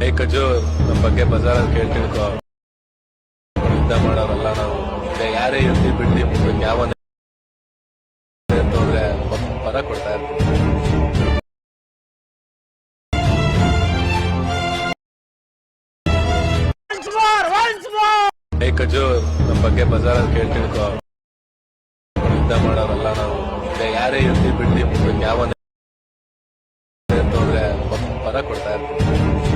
ಏ ಖಜೂರ್ ನಮ್ಮ ಬಗ್ಗೆ ಬಜಾರಲ್ಲಿ ಕೇಳಿ ತಿಳ್ಕೊ. ಯುದ್ಧ ಮಾಡೋರಲ್ಲ ನಾವು. ಯಾರೇ ಇರ್ಲಿ ಬಿಡ್ಲಿ ಮುಂದಕ್ಕೆ ಯಾವ ಹೋದ್ರೆ ಪರ ಕೊಡ್ತಾ ಇರ್ತೀವಿ. ಏ ಖಜೂರ್ ನಮ್ಮ ಬಗ್ಗೆ ಬಜಾರಲ್ಲಿ ಕೇಳಿ ತಿಳ್ಕೊ. ಯುದ್ಧ ಮಾಡೋರಲ್ಲ ನಾವು. ಯಾರೇ ಇರ್ಲಿ ಬಿಡ್ಲಿ ಮುಂದಕ್ಕೆ ಯಾವ ಹೋದ್ರೆ ಪರ ಕೊಡ್ತಾ ಇರ್ತೀವಿ.